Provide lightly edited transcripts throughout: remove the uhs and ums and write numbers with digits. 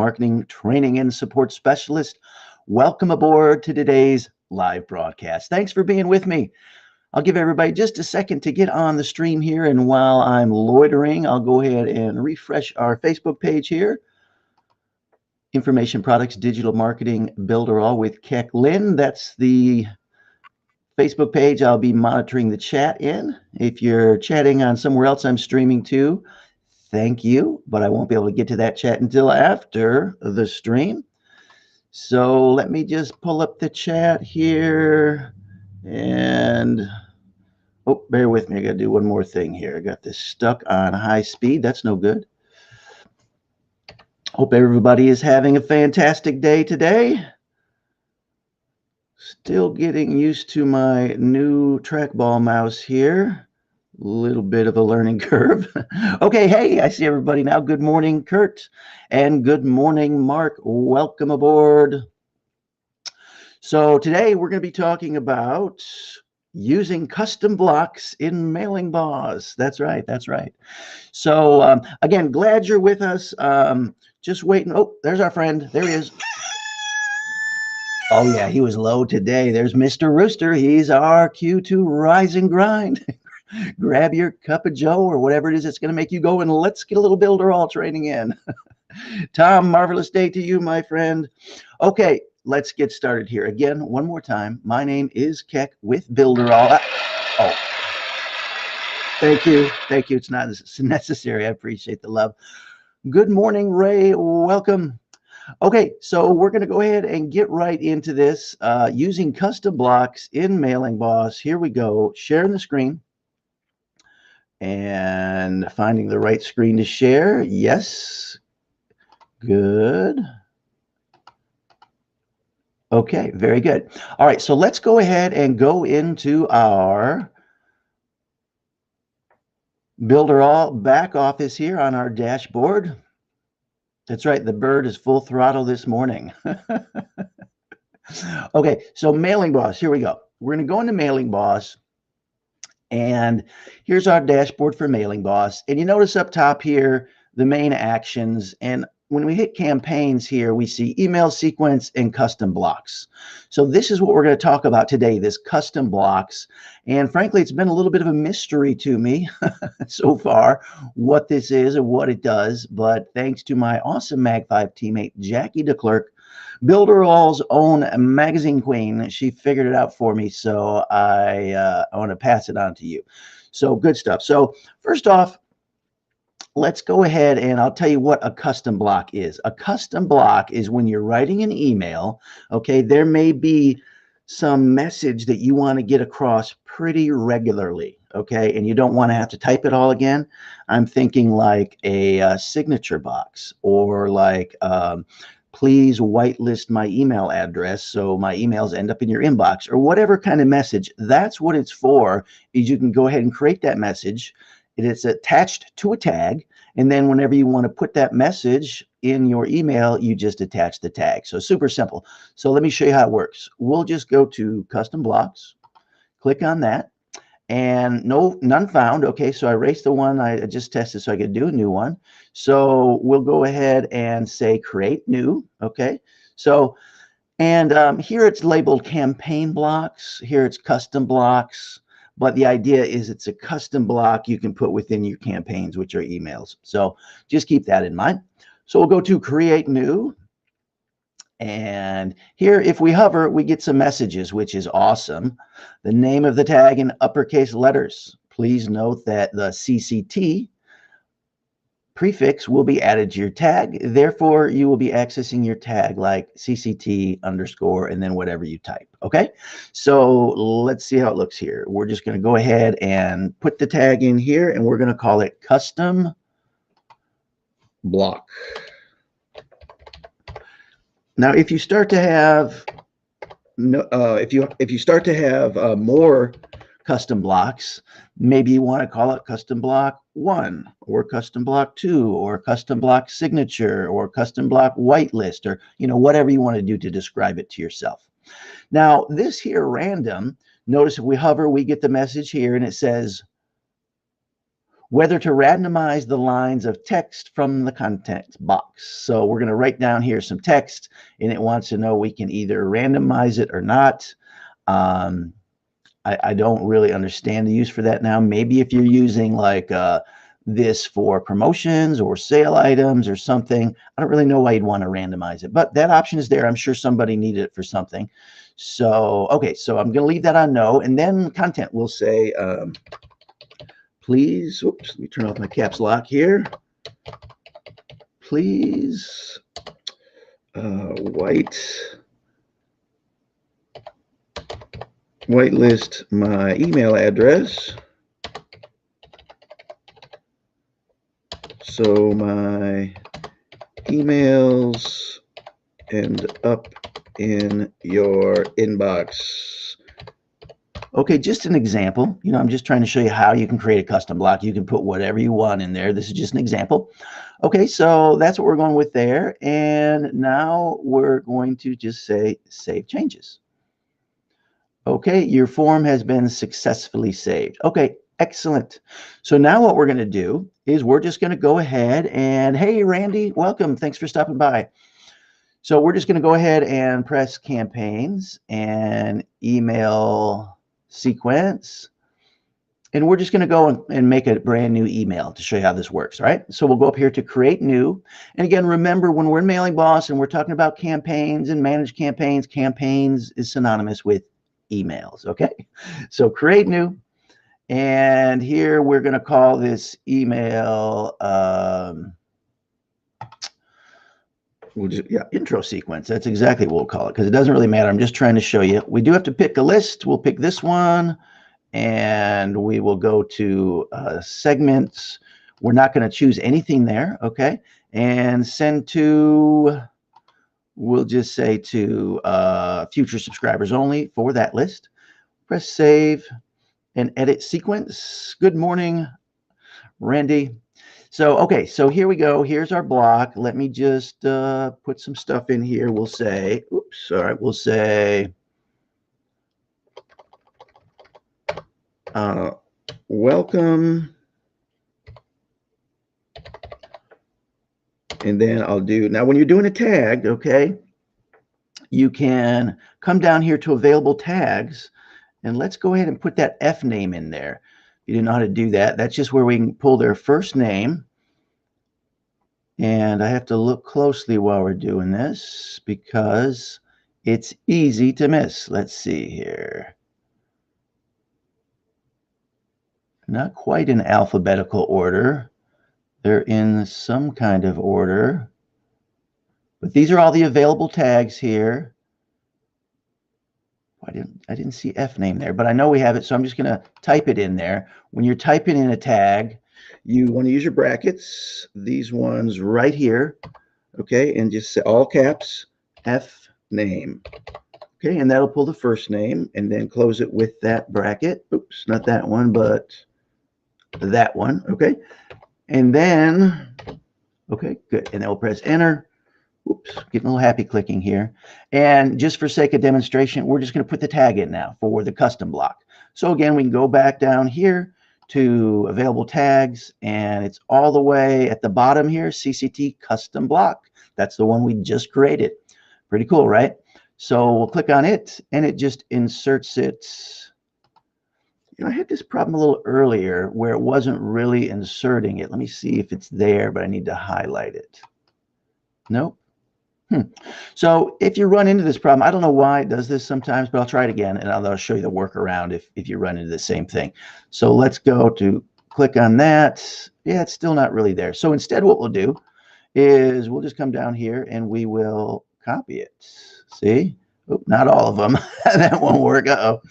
marketing training and support specialist. Welcome aboard to today's live broadcast. Thanks for being with me. I'll give everybody just a second to get on the stream here, and while I'm loitering, I'll go ahead and refresh our Facebook page here. Information Products, Digital Marketing, Builder All with Keck Lynn. That's the Facebook page I'll be monitoring the chat in. If you're chatting on somewhere else I'm streaming to, thank you, but I won't be able to get to that chat until after the stream. So let me just pull up the chat here, and oh, bear with me. I got to do one more thing here. I got this stuck on high speed. That's no good. Hope everybody is having a fantastic day today. Still getting used to my new trackball mouse here. A little bit of a learning curve. Okay, hey, I see everybody now. Good morning, Kurt, and good morning, Mark. Welcome aboard. So today we're going to be talking about using custom blocks in Mailingboss. That's right, that's right. So again, glad you're with us. Just waiting. Oh, there's our friend. There he is. Oh, yeah, he was low today. There's Mr. Rooster. He's our cue to rise and grind. Grab your cup of joe or whatever it is that's going to make you go, and let's get a little builder all training in. Tom, marvelous day to you, my friend. Okay, let's get started here. Again, one more time. My name is Keck with Builder All. Oh, thank you. Thank you. It's not necessary. I appreciate the love. Good morning, Ray. Welcome. Okay, so we're going to go ahead and get right into this using custom blocks in Mailingboss. Here we go, sharing the screen and finding the right screen to share. Yes, good. Okay, very good. All right, so let's go ahead and go into our Builder All back office here on our dashboard. That's right, the bird is full throttle this morning. Okay, so Mailingboss, here we go. We're going to go into Mailingboss, and here's our dashboard for Mailingboss. And you notice up top here, the main actions, and when we hit campaigns here, we see email sequence and custom blocks. So this is what we're going to talk about today, this custom blocks. And frankly, it's been a little bit of a mystery to me so far what this is and what it does. But thanks to my awesome Mag5 teammate, Jackie DeClerc, Builder All's own magazine queen, she figured it out for me. So I want to pass it on to you. So good stuff. So first off, let's go ahead and I'll tell you what a custom block is. A custom block is when you're writing an email, okay, there may be some message that you want to get across pretty regularly, okay, and you don't want to have to type it all again. I'm thinking like a signature box, or like please whitelist my email address so my emails end up in your inbox, or whatever kind of message. That's what it's for, is you can go ahead and create that message. It is attached to a tag, and then whenever you want to put that message in your email, you just attach the tag. So super simple. So let me show you how it works. We'll just go to custom blocks, click on that, and none found. Okay, so I erased the one I just tested so I could do a new one. So we'll go ahead and say create new. Okay, so and here it's labeled campaign blocks. Here it's custom blocks. But the idea is it's a custom block you can put within your campaigns, which are emails. So just keep that in mind. So we'll go to create new. And here, if we hover, we get some messages, which is awesome. The name of the tag in uppercase letters. Please note that the CCT prefix will be added to your tag. Therefore, you will be accessing your tag like CCT underscore and then whatever you type. Okay, so let's see how it looks here. We're just going to go ahead and put the tag in here, and we're going to call it custom block. Now, if you start to have if you start to have more custom blocks, maybe you want to call it custom block 1 or custom block 2 or custom block signature or custom block whitelist, or whatever you want to do to describe it to yourself. Now this here random, notice if we hover, we get the message here and it says whether to randomize the lines of text from the content box. So we're going to write down here some text, and it wants to know we can either randomize it or not. I don't really understand the use for that now. Maybe if you're using like this for promotions or sale items or something, I don't really know why you'd want to randomize it, but that option is there. I'm sure somebody needed it for something. So, okay, so I'm going to leave that on no, and then content will say, please, oops, let me turn off my caps lock here. Please, whitelist my email address so my emails end up in your inbox. Okay, just an example. You know, I'm just trying to show you how you can create a custom block. You can put whatever you want in there. This is just an example. Okay, so that's what we're going with there. And now we're going to just say save changes. Okay, your form has been successfully saved. Okay, excellent. So now what we're going to do is we're just going to go ahead and, hey, Randy, welcome. Thanks for stopping by. So we're just going to go ahead and press campaigns and email sequence. And we're just going to go and make a brand new email to show you how this works. All right. So we'll go up here to create new. And again, remember when we're in Mailingboss and we're talking about campaigns and manage campaigns, campaigns is synonymous with emails. Okay. So create new. And here we're going to call this email intro sequence. That's exactly what we'll call it because it doesn't really matter. I'm just trying to show you. We do have to pick a list. We'll pick this one and we will go to segments. We're not going to choose anything there. Okay. And send to, we'll just say to future subscribers only for that list. Press save and edit sequence. Good morning, Randy. So, okay, so here we go. Here's our block. Let me just put some stuff in here. We'll say, oops, all right, we'll say, welcome. And then I'll do, now when you're doing a tag, okay, you can come down here to available tags and let's go ahead and put that F name in there. If you didn't know how to do that, that's just where we can pull their first name. And I have to look closely while we're doing this because it's easy to miss. Let's see here. Not quite in alphabetical order. They're in some kind of order. But these are all the available tags here. I didn't see F name there, but I know we have it, so I'm just going to type it in there. When you're typing in a tag, you want to use your brackets, these ones right here, okay, and just say all caps, F name. Okay, and that'll pull the first name, and then close it with that bracket. Oops, not that one, but that one, okay. And then, okay, good, and then we'll press enter. Oops, getting a little happy clicking here. And just for sake of demonstration, we're just going to put the tag in now for the custom block. So again, we can go back down here to available tags, and it's all the way at the bottom here, CCT custom block. That's the one we just created. Pretty cool, right? So we'll click on it, and it just inserts it. You know, I had this problem a little earlier where it wasn't really inserting it. Let me see if it's there, but I need to highlight it. Nope. So if you run into this problem, I don't know why it does this sometimes, but I'll try it again and I'll show you the workaround if you run into the same thing. So let's go to click on that. Yeah, it's still not really there. So instead what we'll do is we'll just come down here and we will copy it. See? Oh, not all of them. That won't work. Uh-oh.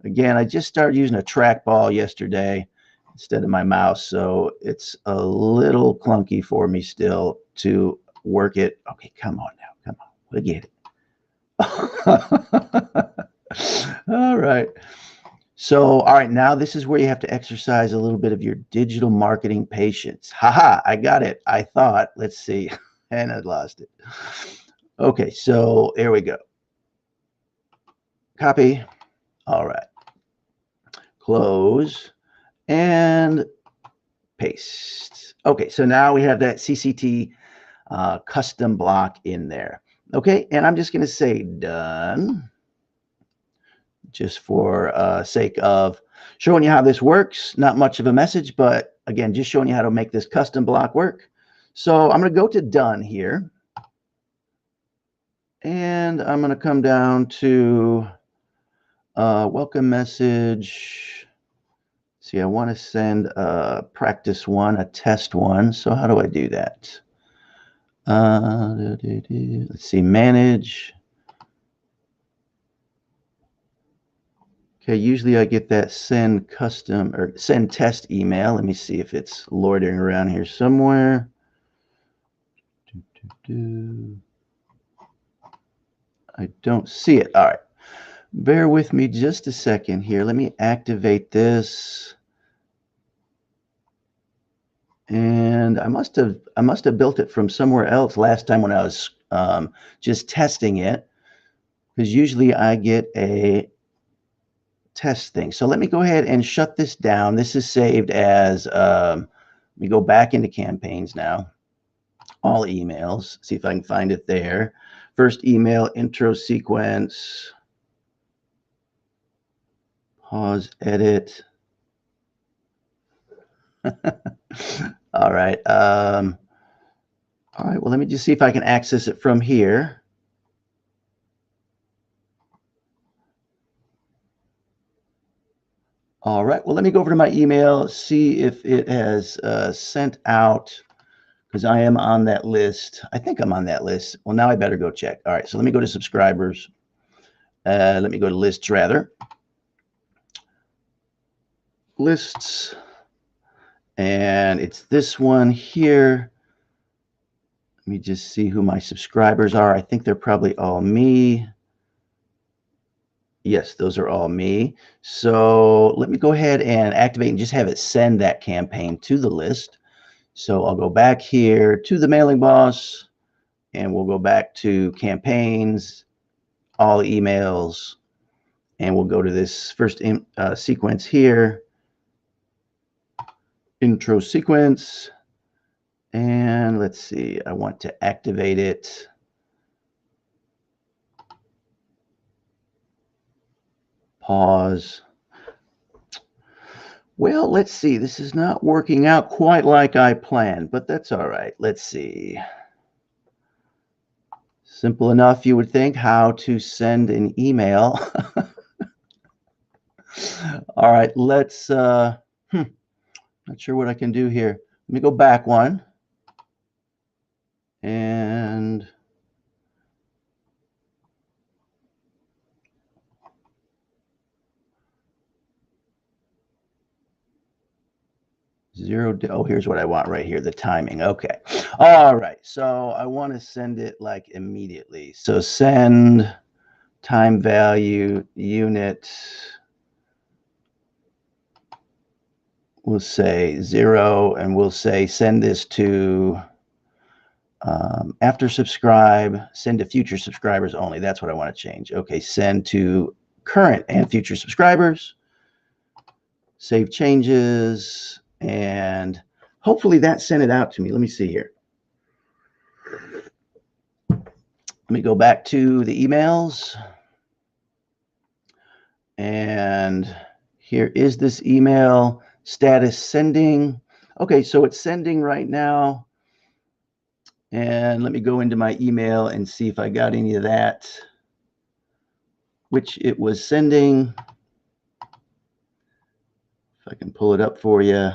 Again, I just started using a trackball yesterday instead of my mouse, so it's a little clunky for me still to work it. Okay, come on now. Come on. We'll get it. All right. So, all right, now this is where you have to exercise a little bit of your digital marketing patience. Haha, I got it. I thought, let's see, and I lost it. Okay, so there we go. Copy. All right. Close. And paste. Okay, so now we have that CCT custom block in there. Okay, and I'm just going to say done, just for sake of showing you how this works. Not much of a message, but again, just showing you how to make this custom block work. So I'm going to go to done here. And I'm going to come down to welcome message. See, I want to send a practice one, a test one. So how do I do that? Let's see, manage. Okay, usually I get that send custom or send test email. Let me see if it's loitering around here somewhere. I don't see it. All right. Bear with me just a second here. Let me activate this. And I must have built it from somewhere else last time when I was just testing it, because usually I get a test thing. So let me go ahead and shut this down. This is saved as, let me go back into campaigns now. All emails, see if I can find it there. First email, intro sequence, pause, edit. All right. All right. Well, let me just see if I can access it from here. All right. Well, let me go over to my email, see if it has sent out, because I am on that list. I think I'm on that list. Well, now I better go check. All right. So let me go to subscribers. Let me go to lists rather. Lists. And it's this one here. Let me just see who my subscribers are. I think they're probably all me. Yes, those are all me. So let me go ahead and activate and just have it send that campaign to the list. So I'll go back here to the Mailingboss, and we'll go back to campaigns, all emails, and we'll go to this first sequence here, intro sequence. And let's see, I want to activate it. Pause. Well, let's see. This is not working out quite like I planned, but that's all right. Let's see. Simple enough, you would think, how to send an email. All right, let's, not sure what I can do here. Let me go back one. And oh, here's what I want right here, the timing. Okay. All right. So I want to send it like immediately. So send time value unit. We'll say 0, and we'll say send this to after subscribe, send to future subscribers only. That's what I want to change. Okay, send to current and future subscribers. Save changes, and hopefully that sent it out to me. Let me see here. Let me go back to the emails. And here is this email, status sending. Okay, so it's sending right now. And let me go into my email and see if I got any of that, which it was sending. If I can pull it up for you.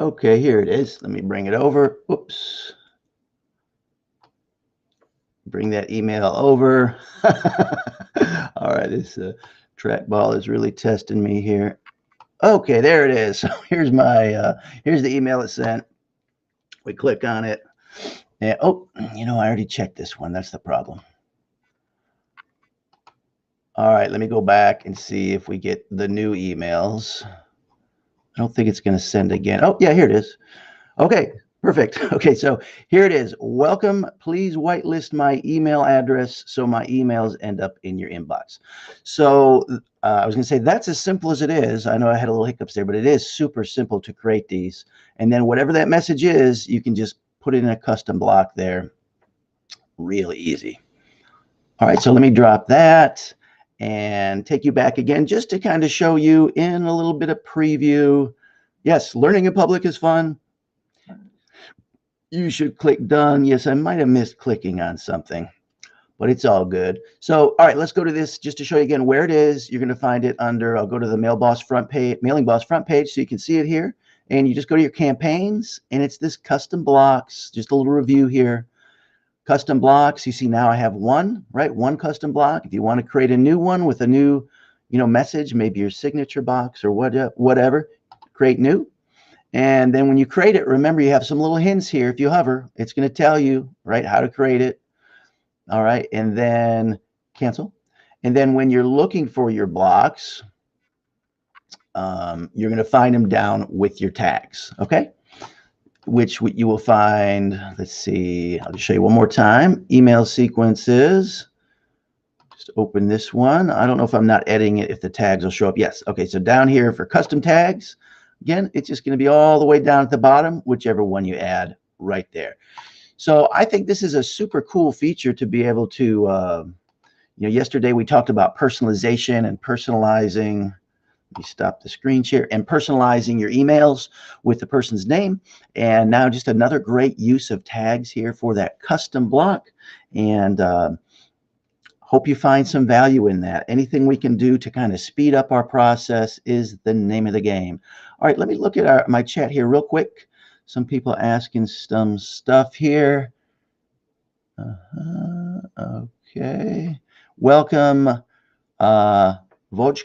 Okay, here it is. Let me bring it over. Oops. Bring that email over. All right, this trackball is really testing me here. Okay, there it is. So here's my here's the email it sent. We click on it, and oh, you know, I already checked this one. That's the problem. All right, let me go back and see if we get the new emails. I don't think it's going to send again. Oh, yeah, here it is. Okay, Perfect. Okay, so here it is. Welcome. Please whitelist my email address so my emails end up in your inbox. So I was going to say that's as simple as it is. I know I had a little hiccups there, but it is super simple to create these. And then whatever that message is, you can just put it in a custom block there. Really easy. All right, so let me drop that and take you back again just to kind of show you in a little bit of preview. Yes, learning in public is fun. You should click done. Yes, I might have missed clicking on something, but it's all good. So, all right, let's go to this just to show you again where it is. You're going to find it under, I'll go to the Mailingboss front page so you can see it here. And you just go to your campaigns and it's this custom blocks, just a little review here. Custom blocks, you see now I have one, right? One custom block. If you want to create a new one with a new, message, maybe your signature box or whatever, create new. And then when you create it, remember you have some little hints here. If you hover, it's going to tell you, right, how to create it. All right, and then cancel. And then when you're looking for your blocks, you're going to find them down with your tags, okay? Which you will find, let's see, I'll just show you one more time. Email sequences. Just open this one. I don't know if I'm not editing it, if the tags will show up. Yes, okay, so down here for custom tags, again, it's just going to be all the way down at the bottom, whichever one you add right there. So I think this is a super cool feature to be able to, yesterday we talked about personalization and personalizing. Let me stop the screen share and personalizing your emails with the person's name. And now just another great use of tags here for that custom block. And hope you find some value in that. Anything we can do to kind of speed up our process is the name of the game. All right, let me look at my chat here real quick. Some people asking some stuff here. Okay. Welcome, Vojko.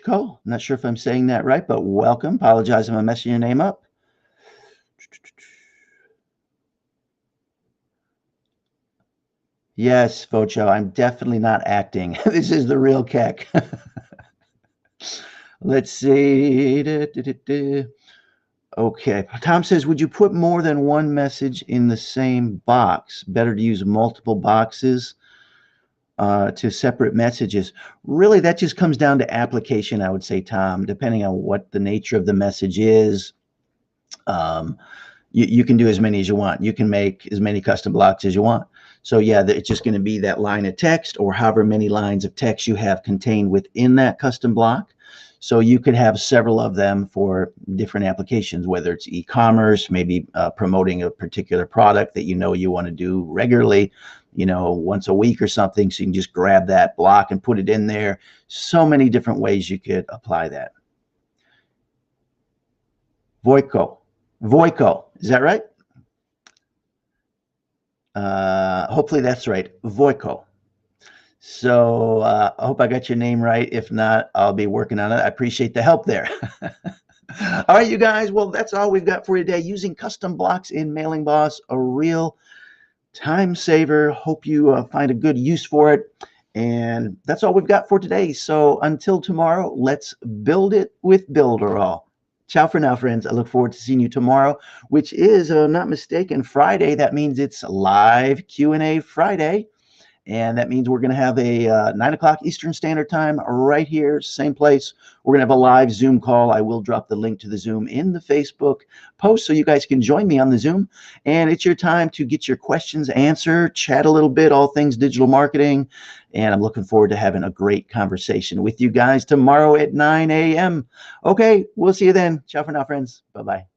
I'm not sure if I'm saying that right, but welcome. Apologize if I'm messing your name up. Yes, Vojko, I'm definitely not acting. This is the real Keck. Let's see. Okay. Tom says, would you put more than one message in the same box? Better to use multiple boxes to separate messages. Really, that just comes down to application, I would say, Tom, depending on what the nature of the message is. You can do as many as you want. You can make as many custom blocks as you want. So yeah, it's just going to be that line of text or however many lines of text you have contained within that custom block. So you could have several of them for different applications, whether it's e-commerce, maybe promoting a particular product that you want to do regularly, once a week or something. So you can just grab that block and put it in there. So many different ways you could apply that. Voiko, is that right? Hopefully that's right, Voiko. So I hope I got your name right. If not, I'll be working on it. I appreciate the help there. All right, you guys. Well, that's all we've got for you today. Using custom blocks in Mailingboss, a real time saver. Hope you find a good use for it. And that's all we've got for today. So until tomorrow, let's build it with Builderall. Ciao for now, friends. I look forward to seeing you tomorrow, which is, not mistaken, Friday. That means it's live Q&A Friday. And that means we're going to have a 9 o'clock Eastern Standard Time right here, same place. We're going to have a live Zoom call. I will drop the link to the Zoom in the Facebook post so you guys can join me on the Zoom. And it's your time to get your questions answered, chat a little bit, all things digital marketing. And I'm looking forward to having a great conversation with you guys tomorrow at 9 a.m. Okay, we'll see you then. Ciao for now, friends. Bye-bye.